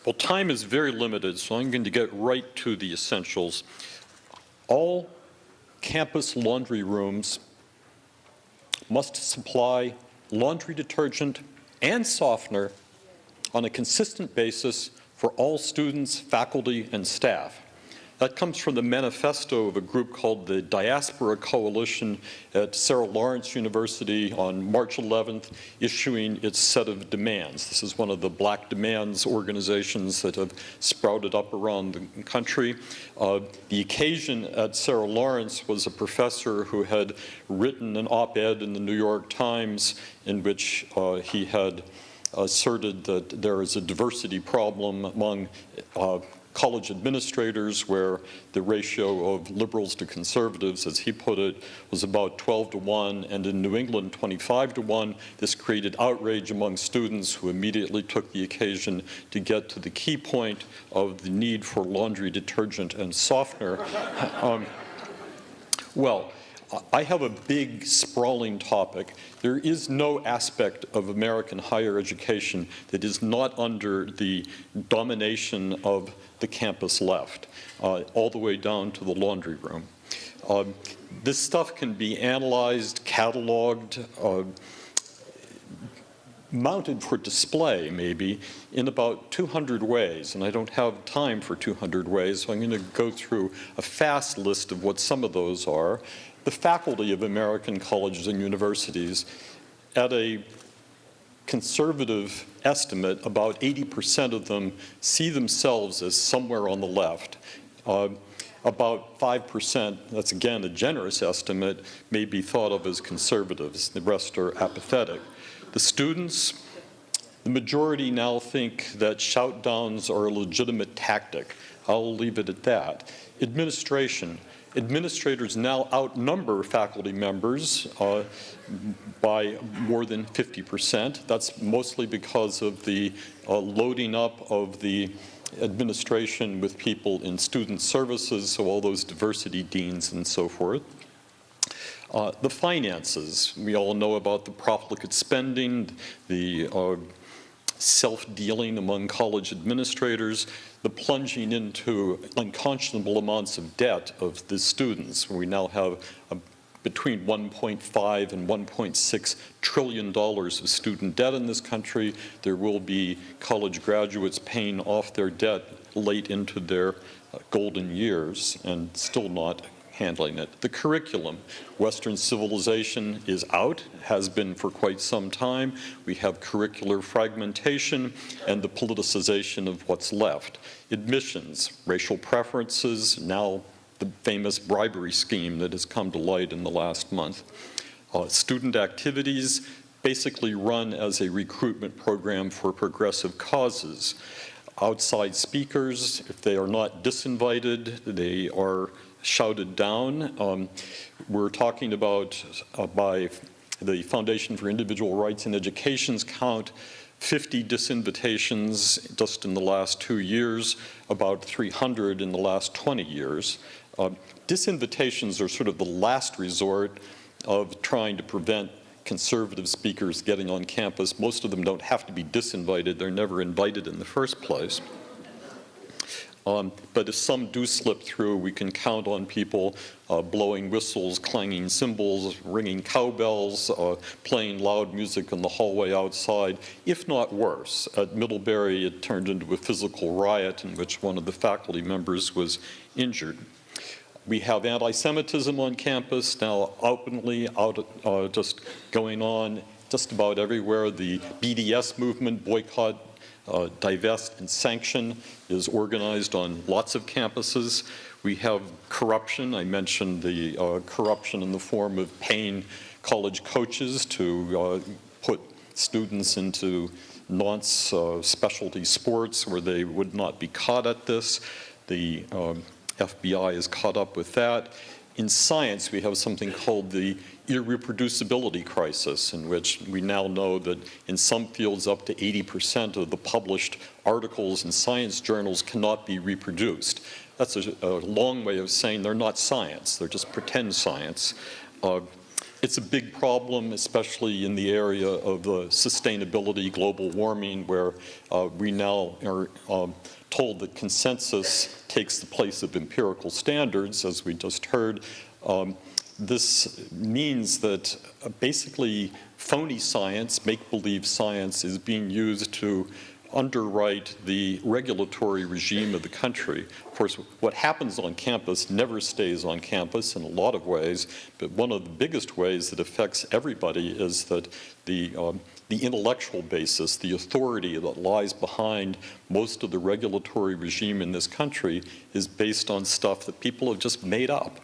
Well, time is very limited, so I'm going to get right to the essentials. All campus laundry rooms must supply laundry detergent and softener on a consistent basis for all students, faculty, and staff. That comes from the manifesto of a group called the Diaspora Coalition at Sarah Lawrence University on March 11th, issuing its set of demands. This is one of the black demands organizations that have sprouted up around the country. The occasion at Sarah Lawrence was a professor who had written an op-ed in the New York Times in which he had asserted that there is a diversity problem among college administrators where the ratio of liberals to conservatives, as he put it, was about 12-1, and in New England 25-1. This created outrage among students who immediately took the occasion to get to the key point of the need for laundry detergent and softener. Well, I have a big, sprawling topic. There is no aspect of American higher education that is not under the domination of the campus left, all the way down to the laundry room. This stuff can be analyzed, cataloged, mounted for display, maybe, in about 200 ways, and I don't have time for 200 ways, so I'm going to go through a fast list of what some of those are. The faculty of American colleges and universities, at a conservative estimate, about 80% of them see themselves as somewhere on the left. About 5%, that's again a generous estimate, may be thought of as conservatives. The rest are apathetic. The students, the majority now think that shout-downs are a legitimate tactic. I'll leave it at that. Administrators now outnumber faculty members by more than 50%. That's mostly because of the loading up of the administration with people in student services, so all those diversity deans and so forth. The finances, we all know about the profligate spending, the self-dealing among college administrators, the plunging into unconscionable amounts of debt of the students. We now have between $1.5 and $1.6 trillion of student debt in this country. There will be college graduates paying off their debt late into their golden years and still not handling it. The curriculum, Western civilization is out, has been for quite some time. We have curricular fragmentation and the politicization of what's left. Admissions, racial preferences, now the famous bribery scheme that has come to light in the last month. Student activities basically run as a recruitment program for progressive causes. Outside speakers, if they are not disinvited, they are shouted down. We're talking about, by the Foundation for Individual Rights in Education's count, 50 disinvitations just in the last 2 years, about 300 in the last 20 years. Disinvitations are sort of the last resort of trying to prevent conservative speakers getting on campus. Most of them don't have to be disinvited. They're never invited in the first place. But if some do slip through, we can count on people blowing whistles, clanging cymbals, ringing cowbells, playing loud music in the hallway outside, if not worse. At Middlebury, it turned into a physical riot in which one of the faculty members was injured. We have anti-Semitism on campus now openly, just going on just about everywhere. The BDS movement, boycott, divest, and sanction, is organized on lots of campuses. We have corruption. I mentioned the corruption in the form of paying college coaches to put students into non-specialty sports where they would not be caught at this. The FBI is caught up with that. In science, we have something called the Reproducibility Crisis, in which we now know that in some fields up to 80% of the published articles in science journals cannot be reproduced. That's a long way of saying they're not science, they're just pretend science. It's a big problem, especially in the area of sustainability, global warming, where we now are told that consensus takes the place of empirical standards, as we just heard. This means that basically phony science, make-believe science, is being used to underwrite the regulatory regime of the country. Of course, what happens on campus never stays on campus in a lot of ways, but one of the biggest ways that affects everybody is that the intellectual basis, the authority that lies behind most of the regulatory regime in this country is based on stuff that people have just made up.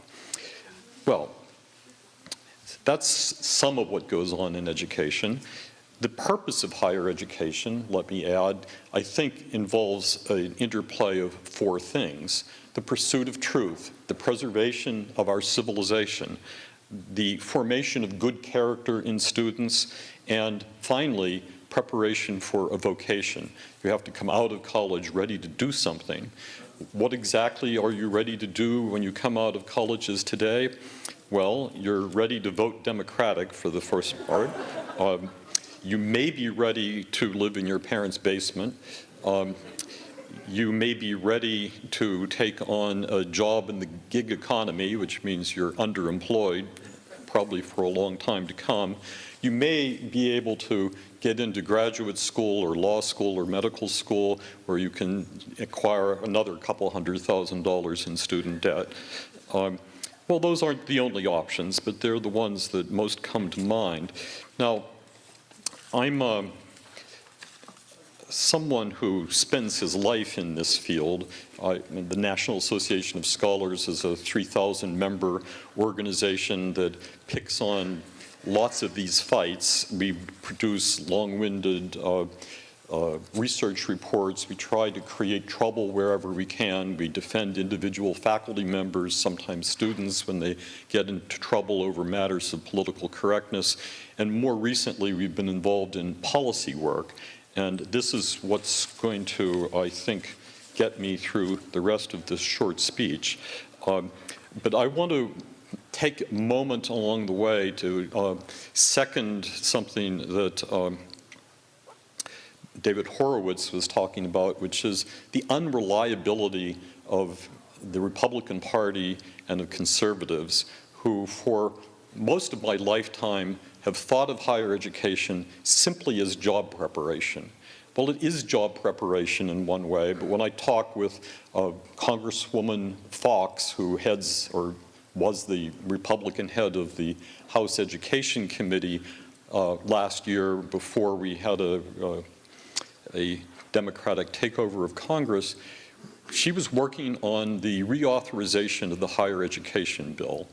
Well, that's some of what goes on in education. The purpose of higher education, let me add, I think involves an interplay of four things: the pursuit of truth, the preservation of our civilization, the formation of good character in students, and finally, preparation for a vocation. You have to come out of college ready to do something. What exactly are you ready to do when you come out of colleges today? Well, you're ready to vote Democratic for the first part. You may be ready to live in your parents' basement. You may be ready to take on a job in the gig economy, which means you're underemployed, probably for a long time to come. You may be able to get into graduate school or law school or medical school, where you can acquire another couple $100,000 in student debt. Well, those aren't the only options, but they're the ones that most come to mind. Now, I'm someone who spends his life in this field. The National Association of Scholars is a 3,000-member organization that picks on lots of these fights. We produce long-winded research reports. We try to create trouble wherever we can. We defend individual faculty members, sometimes students, when they get into trouble over matters of political correctness. And more recently, we've been involved in policy work. And this is what's going to, I think, get me through the rest of this short speech. But I want to take a moment along the way to second something that David Horowitz was talking about, which is the unreliability of the Republican Party and of conservatives, who for most of my lifetime have thought of higher education simply as job preparation. Well, it is job preparation in one way, but when I talk with Congresswoman Fox, who heads or was the Republican head of the House Education Committee last year before we had a Democratic takeover of Congress, she was working on the reauthorization of the higher education bill.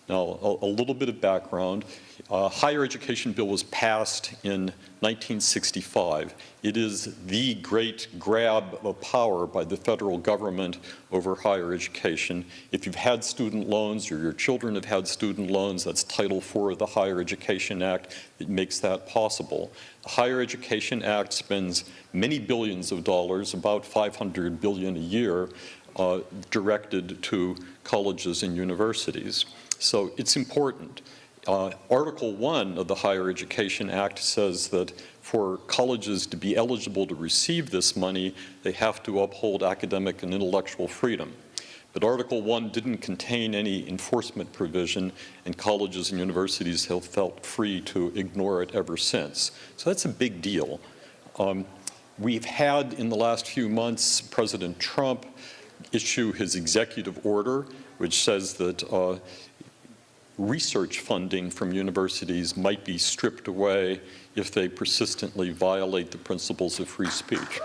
Now, a little bit of background. Higher education bill was passed in 1965. It is the great grab of power by the federal government over higher education. If you've had student loans or your children have had student loans, that's Title IV of the Higher Education Act that makes that possible. The Higher Education Act spends many billions of dollars, about $500 billion a year, directed to colleges and universities. So it's important. Article 1 of the Higher Education Act says that for colleges to be eligible to receive this money, they have to uphold academic and intellectual freedom. But Article 1 didn't contain any enforcement provision, and colleges and universities have felt free to ignore it ever since. So that's a big deal. We've had, in the last few months, President Trump issue his executive order, which says that research funding from universities might be stripped away if they persistently violate the principles of free speech.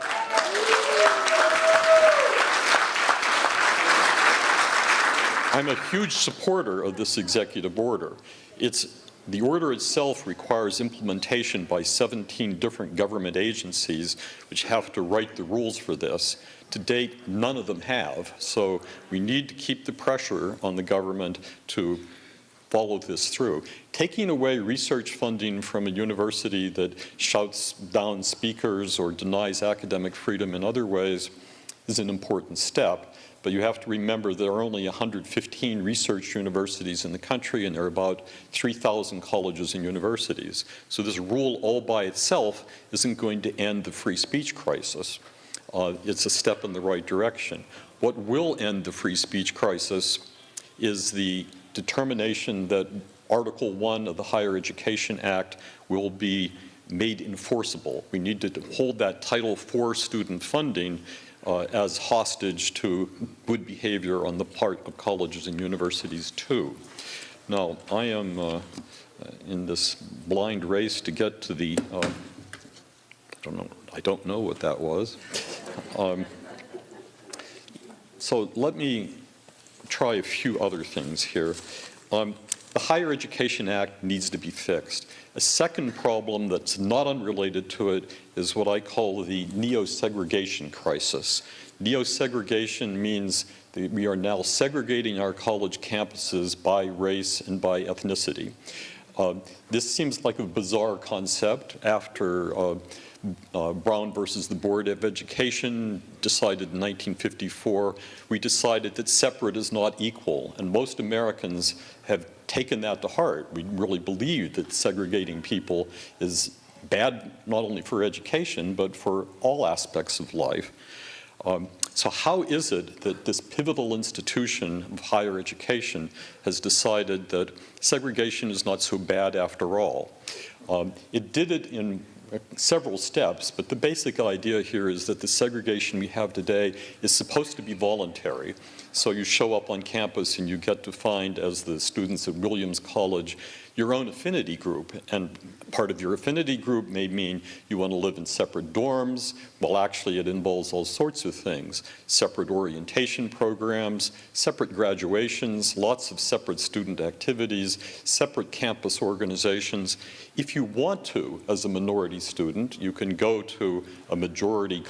I'm a huge supporter of this executive order. The order itself requires implementation by 17 different government agencies which have to write the rules for this. To date, none of them have, so we need to keep the pressure on the government to follow this through. Taking away research funding from a university that shouts down speakers or denies academic freedom in other ways is an important step, But you have to remember there are only 115 research universities in the country, and there are about 3,000 colleges and universities. So this rule all by itself isn't going to end the free speech crisis. It's a step in the right direction. What will end the free speech crisis is the determination that Article 1 of the Higher Education Act will be made enforceable. We need to hold that Title IV student funding as hostage to good behavior on the part of colleges and universities too. Now, I am in this blind race to get to the, I don't know what that was. So let me try a few other things here. The Higher Education Act needs to be fixed. A second problem that's not unrelated to it is what I call the Neo Segregation Crisis. Neo Segregation means that we are now segregating our college campuses by race and by ethnicity. This seems like a bizarre concept after Brown versus the Board of Education decided in 1954. We decided that separate is not equal, and most Americans have taken that to heart. We really believe that segregating people is bad not only for education but for all aspects of life. So how is it that this pivotal institution of higher education has decided that segregation is not so bad after all? It did it in several steps, but the basic idea here is that the segregation we have today is supposed to be voluntary. So you show up on campus and you get to find, as the students at Williams College, your own affinity group. And part of your affinity group may mean you want to live in separate dorms. Well, actually, it involves all sorts of things. Separate orientation programs, separate graduations, lots of separate student activities, separate campus organizations. If you want to, as a minority student, you can go to a majority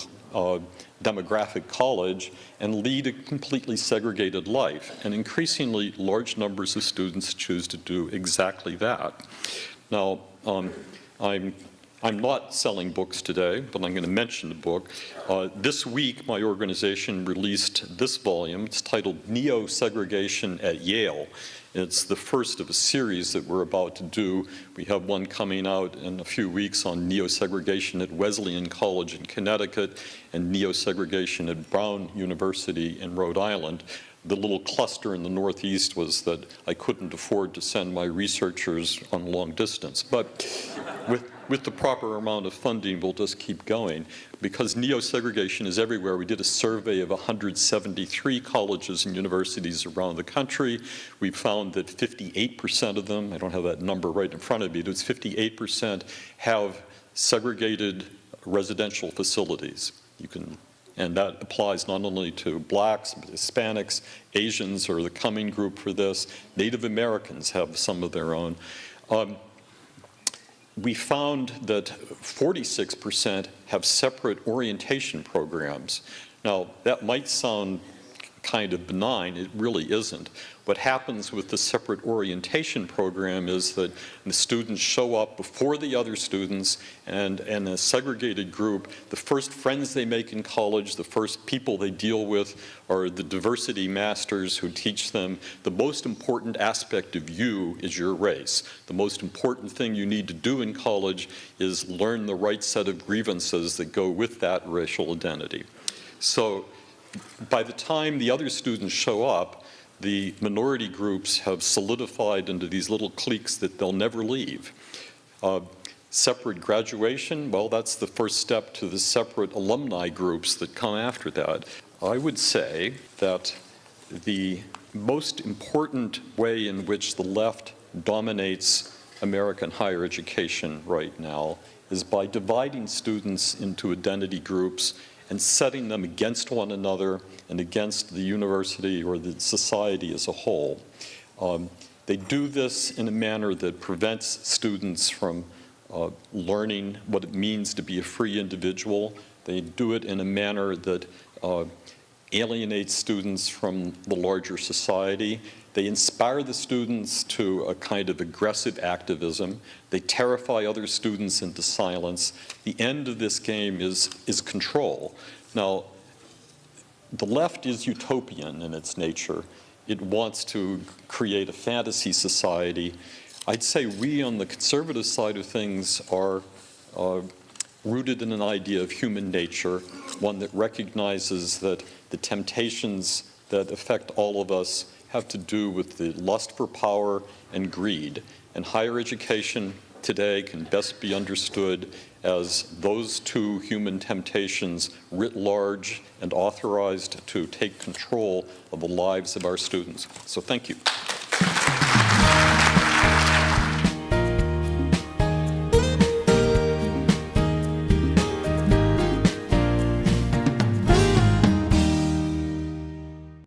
demographic college and lead a completely segregated life. And increasingly large numbers of students choose to do exactly that. Now, I'm not selling books today, but I'm going to mention the book. This week, my organization released this volume. It's titled Neo Segregation at Yale. It's the first of a series that we're about to do. We have one coming out in a few weeks on neo-segregation at Wesleyan College in Connecticut and neo-segregation at Brown University in Rhode Island. The little cluster in the Northeast was that I couldn't afford to send my researchers on long distance. But with the proper amount of funding, we'll just keep going. Because neo-segregation is everywhere, we did a survey of 173 colleges and universities around the country. We found that 58% of them, I don't have that number right in front of me, but it's 58% have segregated residential facilities. And that applies not only to blacks, but Hispanics, Asians are the coming group for this. Native Americans have some of their own. We found that 46% have separate orientation programs. Now, that might sound kind of benign. It really isn't. What happens with the separate orientation program is that the students show up before the other students, and in a segregated group, the first friends they make in college, the first people they deal with are the diversity masters who teach them the most important aspect of you is your race. The most important thing you need to do in college is learn the right set of grievances that go with that racial identity. So by the time the other students show up, the minority groups have solidified into these little cliques that they'll never leave. Separate graduation, well, that's the first step to the separate alumni groups that come after that. I would say that the most important way in which the left dominates American higher education right now is by dividing students into identity groups and setting them against one another and against the university or the society as a whole. They do this in a manner that prevents students from learning what it means to be a free individual. They do it in a manner that alienates students from the larger society. They inspire the students to a kind of aggressive activism. They terrify other students into silence. The end of this game is control. Now, the left is utopian in its nature. It wants to create a fantasy society. I'd say we on the conservative side of things are rooted in an idea of human nature, one that recognizes that the temptations that affect all of us have to do with the lust for power and greed. And higher education today can best be understood as those two human temptations writ large and authorized to take control of the lives of our students. So thank you.